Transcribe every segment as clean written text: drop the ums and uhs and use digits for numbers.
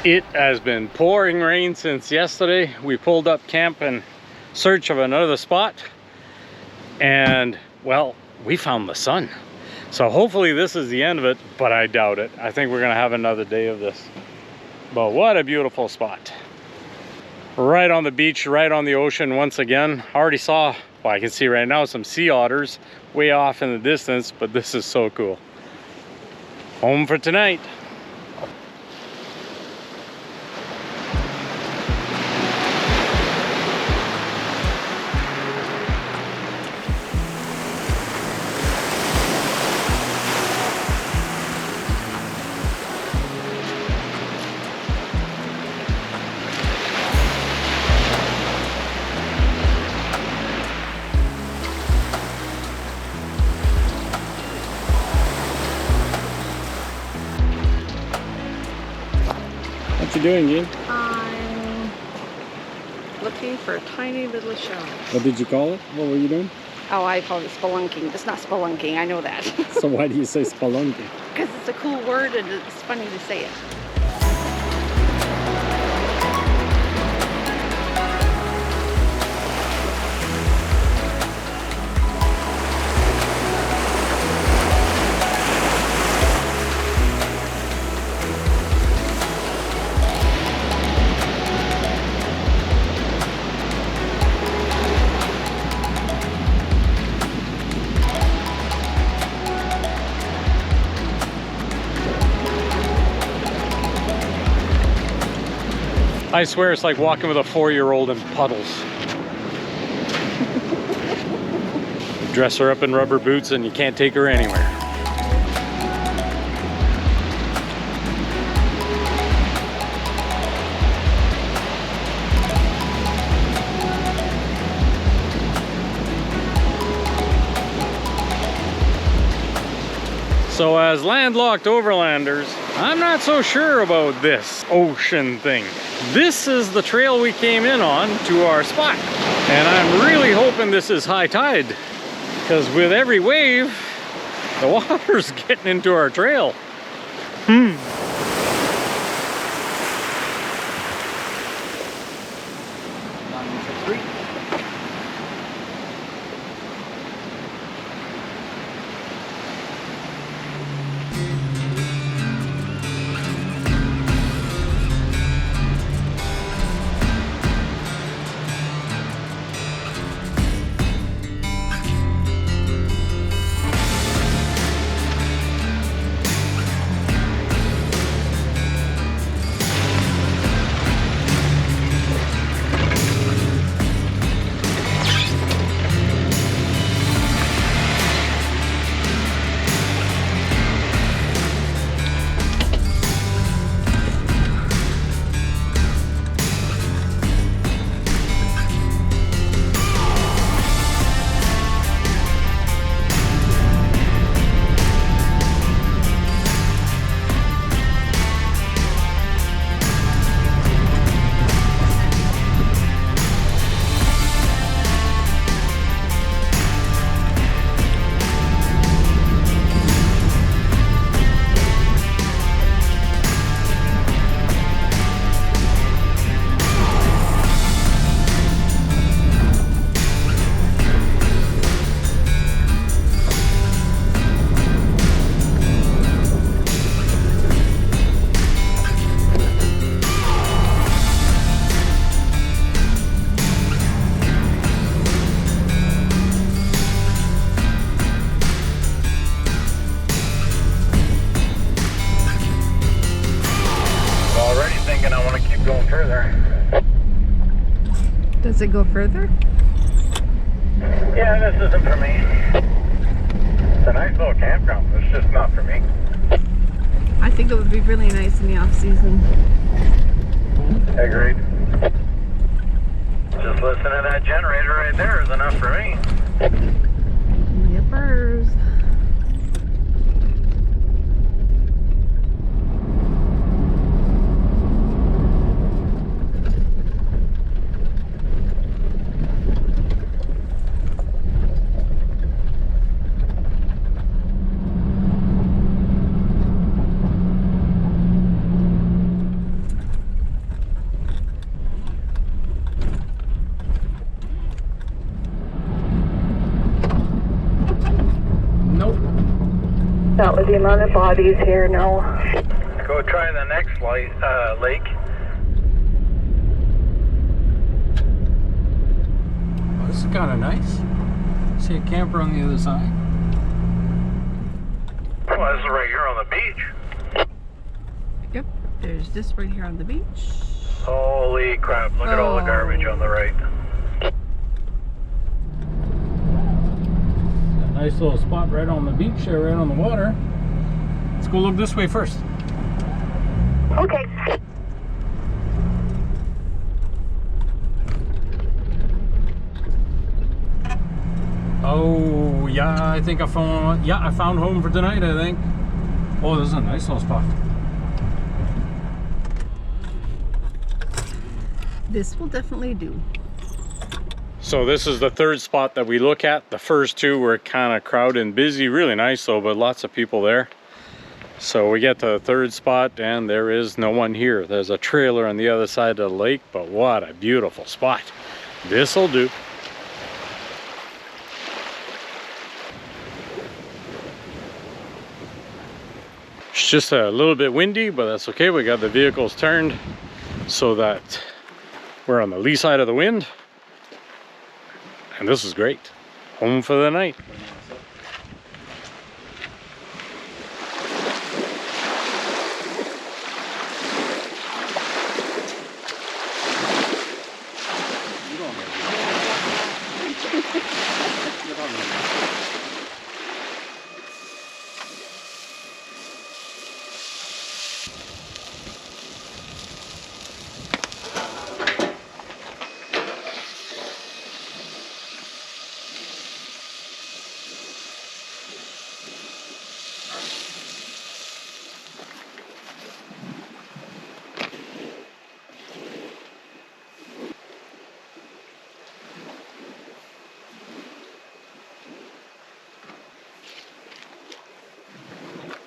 It has been pouring rain since yesterday. We pulled up camp in search of another spot, and well, we found the sun. So hopefully this is the end of it, but I doubt it. I think we're gonna have another day of this. But what a beautiful spot. Right on the beach, right on the ocean once again. I already saw, well, I can see right now some sea otters way off in the distance, but this is so cool. Home for tonight. What you doing, Jean? I'm looking for a tiny little shell. What did you call it? What were you doing? Oh, I call it spelunking. It's not spelunking, I know that. So why do you say spelunking? Because it's a cool word and it's funny to say it. I swear it's like walking with a 4-year-old in puddles. Dress her up in rubber boots and you can't take her anywhere. So as landlocked overlanders, I'm not so sure about this ocean thing. This is the trail we came in on to our spot. And I'm really hoping this is high tide, because with every wave, the water's getting into our trail. Does it go further? Yeah, this isn't for me. It's a nice little campground, but it's just not for me. I think it would be really nice in the off season. Agreed. Just listening to that generator right there is enough for me. Yippers. Not with the amount of bodies here, no. Go try the next lake. Oh, this is kind of nice. See a camper on the other side. Well, this is right here on the beach. Yep, there's this right here on the beach. Holy crap, look at all the garbage on the right. A nice little spot right on the beach there, right on the water. Let's go look this way first. Okay. Oh, yeah, I think I found home for tonight, I think. Oh, this is a nice little spot. This will definitely do. So this is the third spot that we look at. The first two were kind of crowded and busy, really nice though, but lots of people there. So we get to the third spot and there is no one here. There's a trailer on the other side of the lake, but what a beautiful spot. This'll do. It's just a little bit windy, but that's okay. We got the vehicles turned so that we're on the lee side of the wind. And this is great. Home for the night.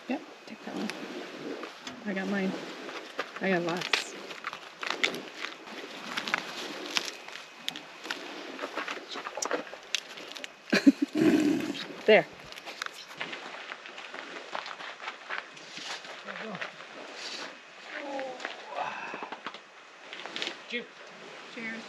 Yep, take that one. I got mine. I got lots. There. Cheers. Cheers.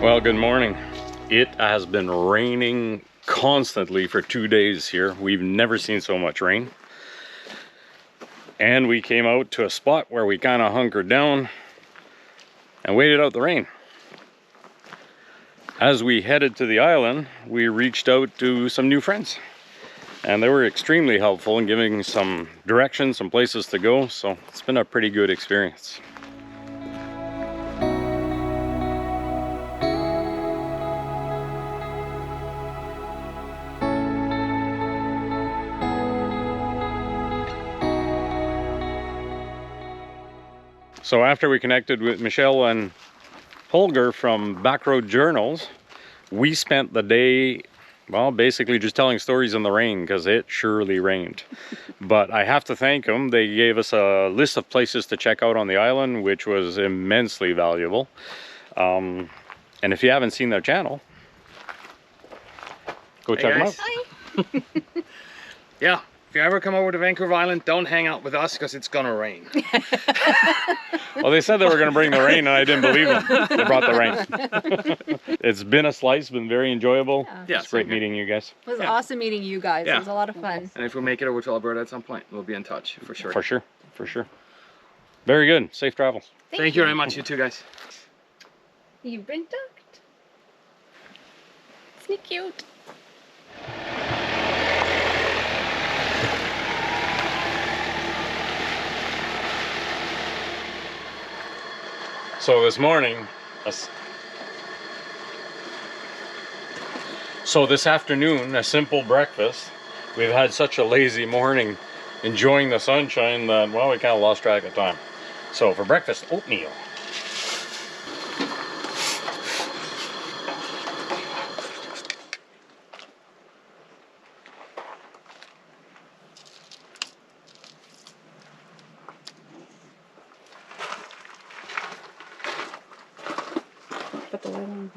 Well, good morning. It has been raining constantly for 2 days here. We've never seen so much rain. And we came out to a spot where we kind of hunkered down and waited out the rain. As we headed to the island, we reached out to some new friends. And they were extremely helpful in giving some directions, some places to go. So it's been a pretty good experience. So after we connected with Michelle and Holger from Backroad Journals, we spent the day, well, basically just telling stories in the rain because it surely rained. But I have to thank them. They gave us a list of places to check out on the island, which was immensely valuable. And if you haven't seen their channel, go check them out. Hi. Yeah, if you ever come over to Vancouver Island, don't hang out with us because it's gonna rain. Well, they said they were going to bring the rain, and I didn't believe them. They brought the rain. It's been a slice, been very enjoyable. Yeah, It's great meeting you guys. It was awesome meeting you guys. Yeah. It was a lot of fun. And if we make it over to Alberta at some point, we'll be in touch for sure. For sure, for sure. Very good. Safe travels. Thank you very much, you two guys. You've been ducked. Isn't he cute? So this morning, so this afternoon, a simple breakfast. We've had such a lazy morning, enjoying the sunshine that, well, we kind of lost track of time. So for breakfast, oatmeal. Put the lid on.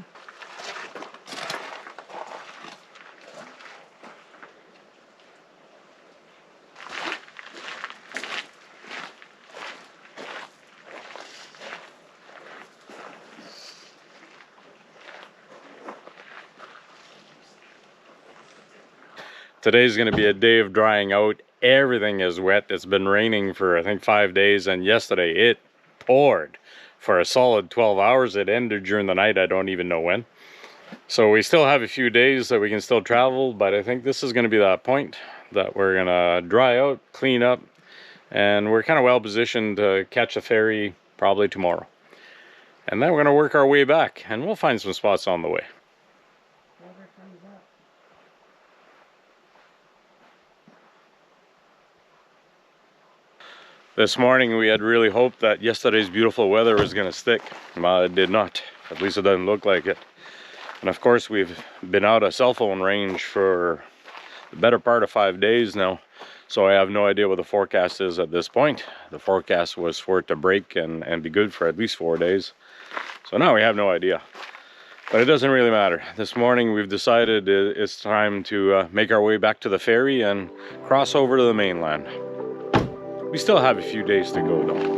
Today's going to be a day of drying out. Everything is wet. It's been raining for, I think, 5 days, and yesterday it poured for a solid 12 hours. It ended during the night. I don't even know when. So we still have a few days that we can still travel, but I think this is going to be that point that we're going to dry out, clean up, and we're kind of well positioned to catch a ferry probably tomorrow. And then we're going to work our way back, and we'll find some spots on the way. This morning we had really hoped that yesterday's beautiful weather was going to stick. Well, it did not. At least it doesn't look like it. And of course we've been out of cell phone range for the better part of 5 days now. So I have no idea what the forecast is at this point. The forecast was for it to break and be good for at least 4 days. So now we have no idea. But it doesn't really matter. This morning we've decided it's time to make our way back to the ferry and cross over to the mainland. We still have a few days to go though.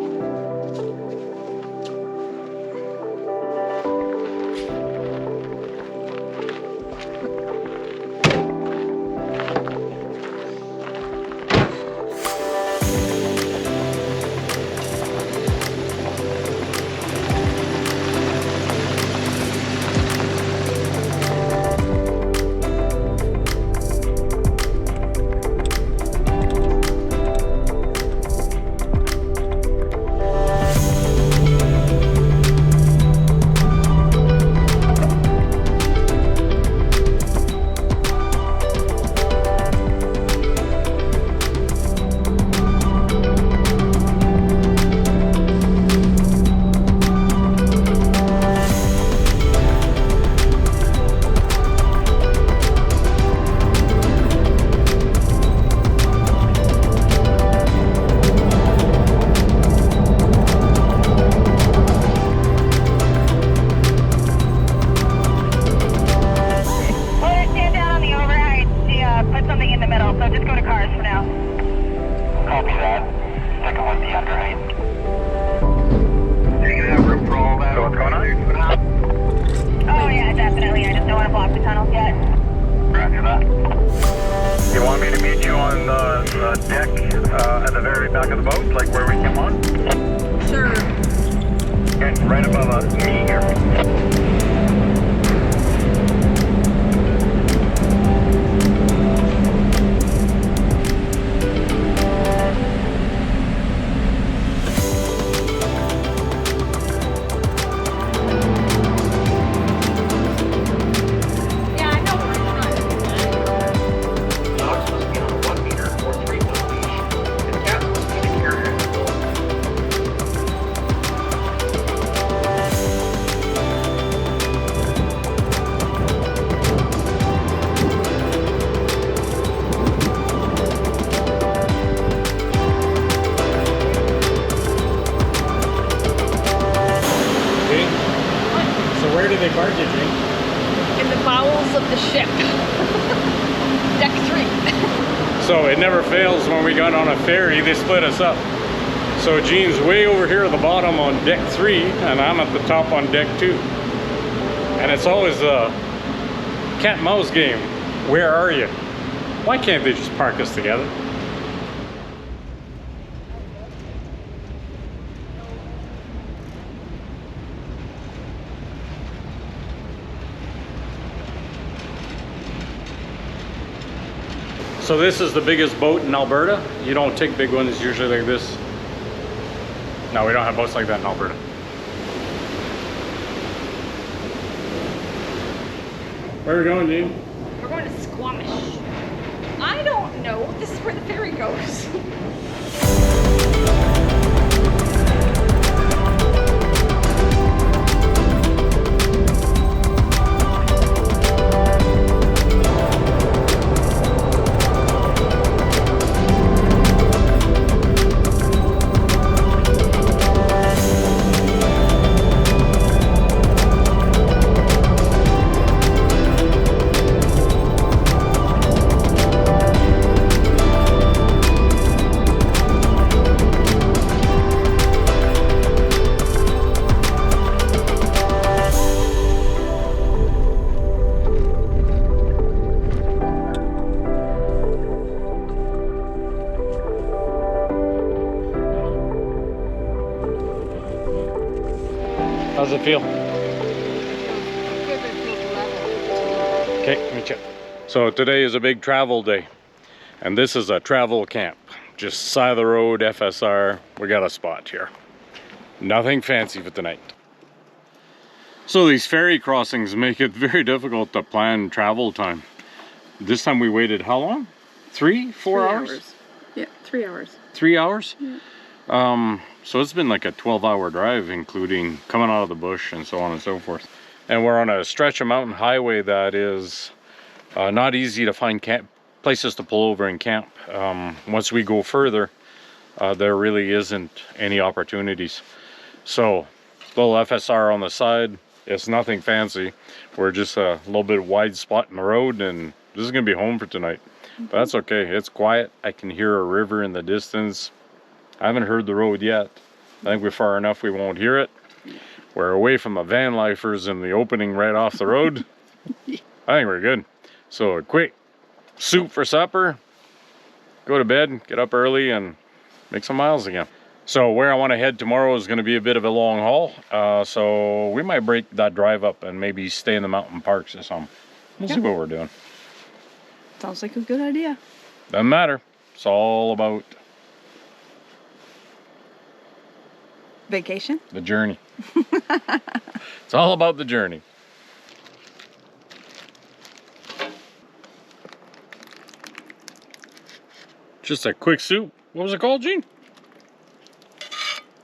So it never fails when we got on a ferry, they split us up. So Gene's way over here at the bottom on deck 3, and I'm at the top on deck 2. And it's always a cat and mouse game. Where are you? Why can't they just park us together? So this is the biggest boat in Alberta. You don't take big ones usually like this. No, we don't have boats like that in Alberta. Where are we going, Gene? We're going to Squamish. I don't know. This is where the ferry goes. How's it feel? Okay, let me check. So today is a big travel day, and this is a travel camp. Just side of the road, FSR. We got a spot here. Nothing fancy for tonight. So these ferry crossings make it very difficult to plan travel time. This time we waited how long? 3, 4 hours? Yeah, 3 hours. 3 hours? Yeah. So it's been like a 12-hour drive, including coming out of the bush and so on and so forth. And we're on a stretch of mountain highway that is not easy to find places to pull over and camp. Once we go further, there really isn't any opportunities. So, little FSR on the side. It's nothing fancy. We're just a little bit wide spot in the road, and this is gonna be home for tonight. But that's okay. It's quiet. I can hear a river in the distance. I haven't heard the road yet. I think we're far enough we won't hear it. We're away from the van lifers in the opening right off the road. I think we're good. So a quick soup for supper, go to bed, get up early, and make some miles again. So where I want to head tomorrow is going to be a bit of a long haul. So we might break that drive up and maybe stay in the mountain parks or something. We'll see what we're doing. Sounds like a good idea. Doesn't matter. It's all about Vacation? the journey. It's all about the journey. Just a quick soup. What was it called, Gene?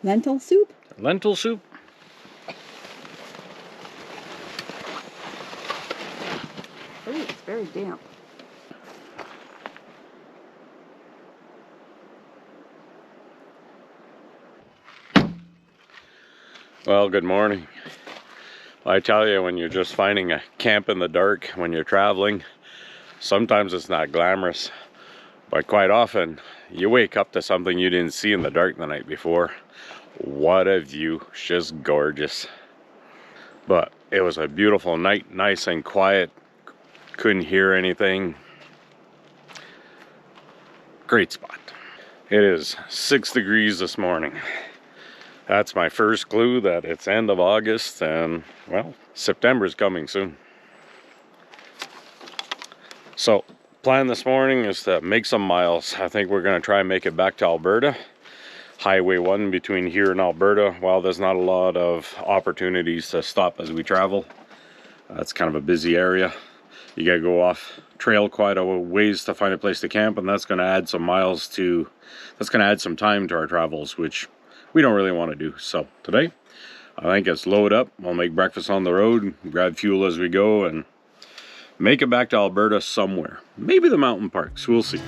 Lentil soup? Lentil soup. Oh, it's very damp. Well, good morning. I tell you, when you're just finding a camp in the dark when you're traveling, sometimes it's not glamorous, but quite often you wake up to something you didn't see in the dark the night before. What a view, it's just gorgeous. But it was a beautiful night, nice and quiet, couldn't hear anything. Great spot. It is 6 degrees this morning. That's my first clue that it's end of August, and well, September's coming soon. So, plan this morning is to make some miles. I think we're going to try and make it back to Alberta. Highway 1 between here and Alberta. While there's not a lot of opportunities to stop as we travel, it's kind of a busy area. You got to go off trail quite a ways to find a place to camp, and that's going to add some miles to, that's going to add some time to our travels, which we don't really want to do. So today, I think it's load up. We'll make breakfast on the road, grab fuel as we go, and make it back to Alberta somewhere. Maybe the mountain parks, we'll see.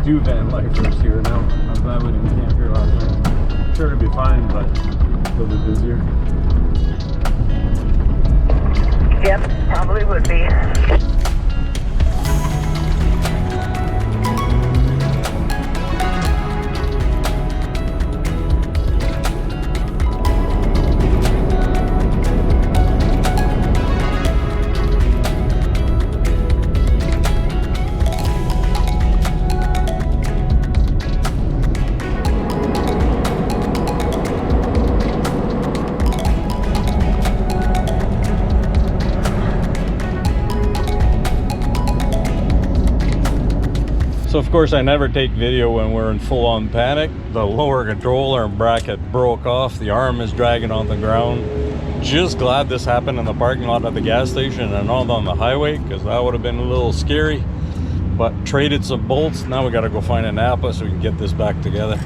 2 van lifers here now. I'm glad we didn't camp here last night. Sure, it'd be fine, but a little bit busier. Yep, probably would be. So of course I never take video when we're in full-on panic. The lower controller and bracket broke off. The arm is dragging on the ground. Just glad this happened in the parking lot of the gas station and not on the highway, because that would have been a little scary. But traded some bolts. Now we got to go find a Napa so we can get this back together.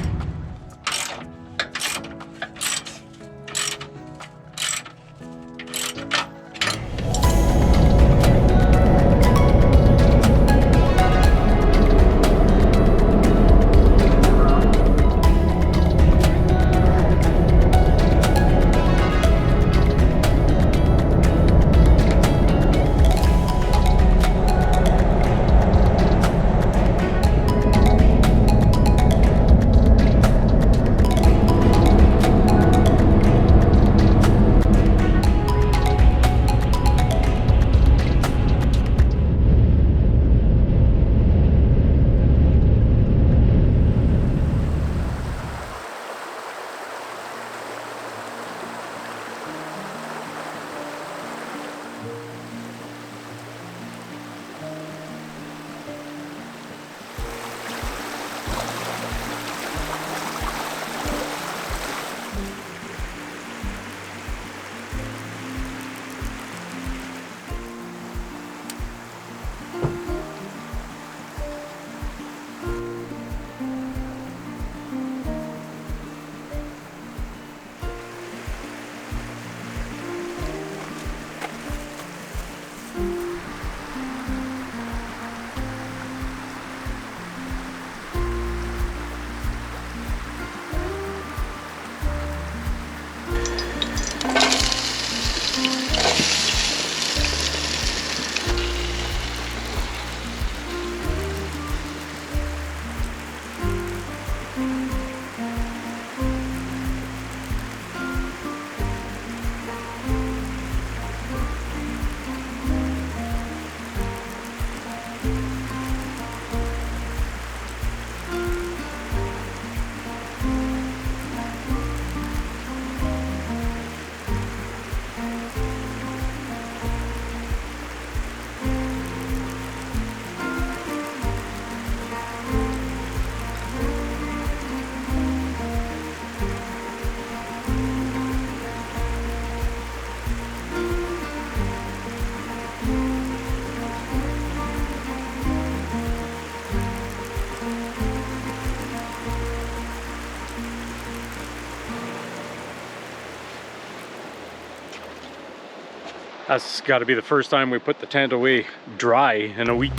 That's got to be the first time we put the tent away dry in a week.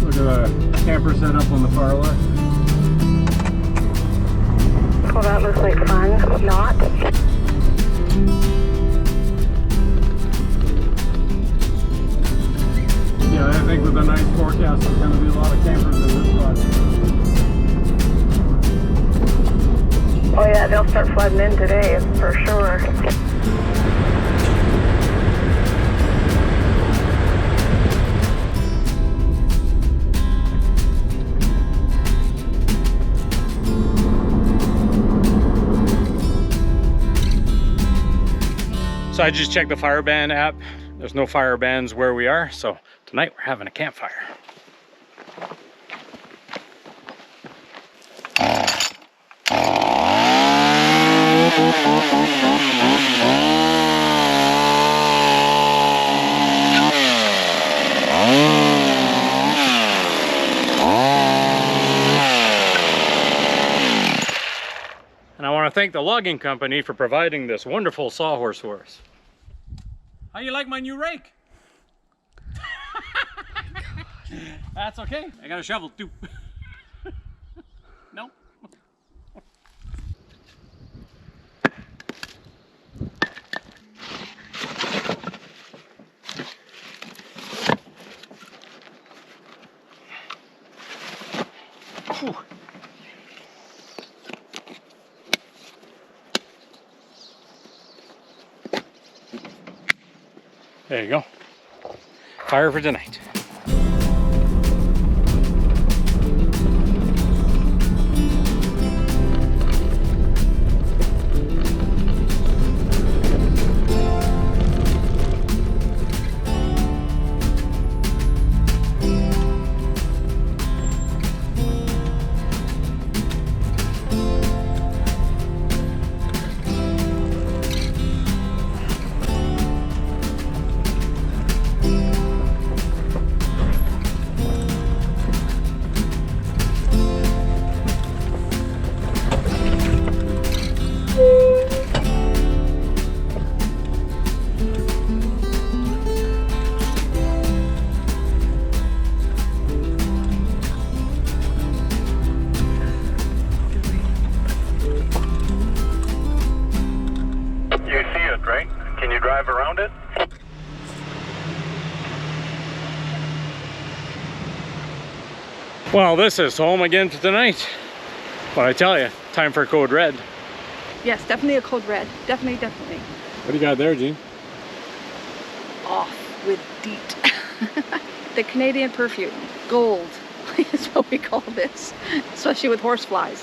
Look at the camper set up on the far left. Well, that looks like fun. Not. Yeah, I think with the nice forecast, there's going to be a lot of campers in this spot. Oh yeah, they'll start flooding in today, for sure. So I just checked the fire ban app. There's no fire bans where we are, so tonight we're having a campfire. And I want to thank the logging company for providing this wonderful sawhorse for us. How you like my new rake? That's okay. I got a shovel too. No. Whew. There you go. Fire for tonight. Drive around it? Well, this is home again for tonight. But I tell you, time for code red. Yes, definitely a code red. Definitely, definitely. What do you got there, Gene? Off with DEET. The Canadian perfume. Gold is what we call this. Especially with horseflies.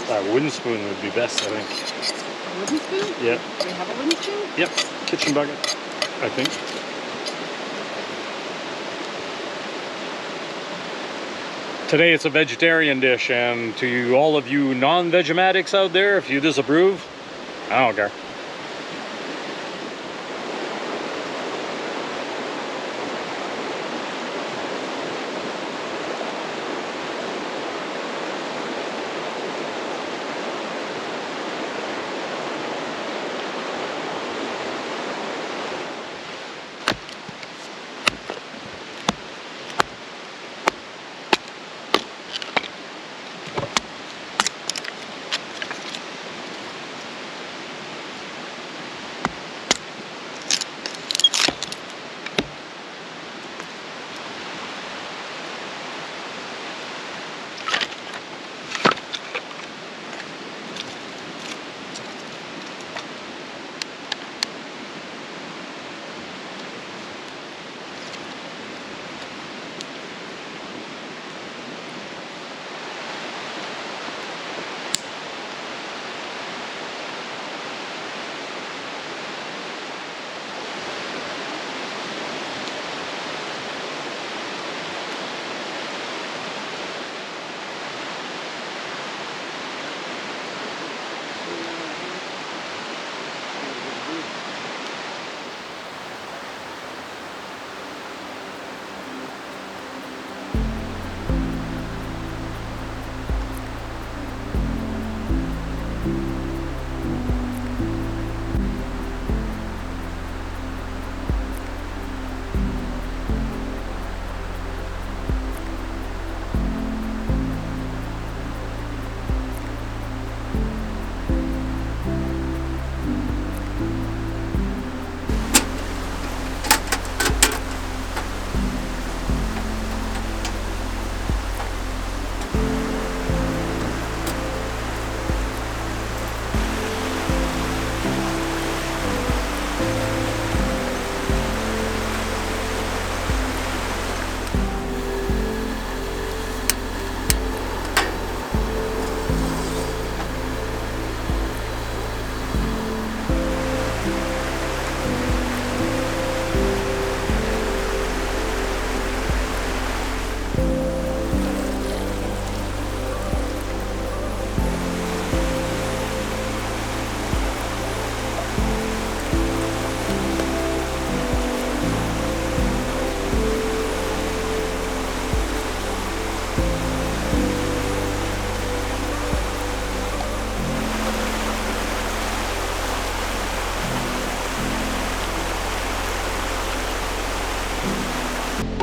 That wooden spoon would be best, I think. A wooden spoon? Yep. Do we have a wooden spoon? Yep. Kitchen bucket, I think. Today it's a vegetarian dish, and to all of you non-vegematics out there, if you disapprove, I don't care.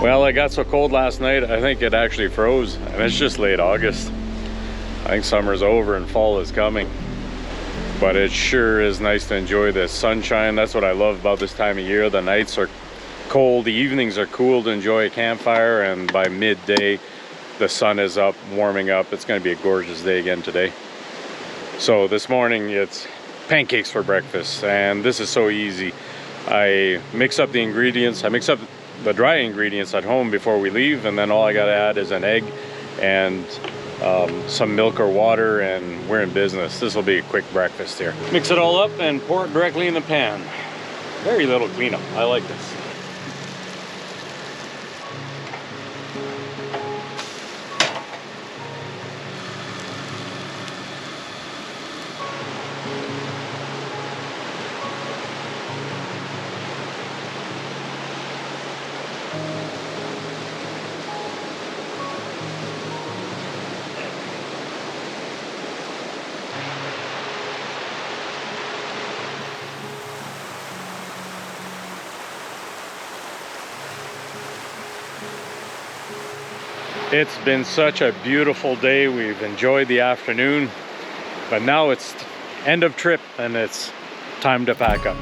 Well, it got so cold last night, I think it actually froze, and it's just late August. I think summer's over and fall is coming. But it sure is nice to enjoy the sunshine. That's what I love about this time of year. The nights are cold, the evenings are cool to enjoy a campfire, and by midday, the sun is up, warming up. It's gonna be a gorgeous day again today. So this morning, it's pancakes for breakfast, and this is so easy. I mix up the ingredients, I mix up the dry ingredients at home before we leave, and then all I gotta add is an egg and some milk or water, and we're in business. This will be a quick breakfast here. Mix it all up and pour it directly in the pan. Very little cleanup. I like this. It's been such a beautiful day. We've enjoyed the afternoon, but now it's end of trip and it's time to pack up.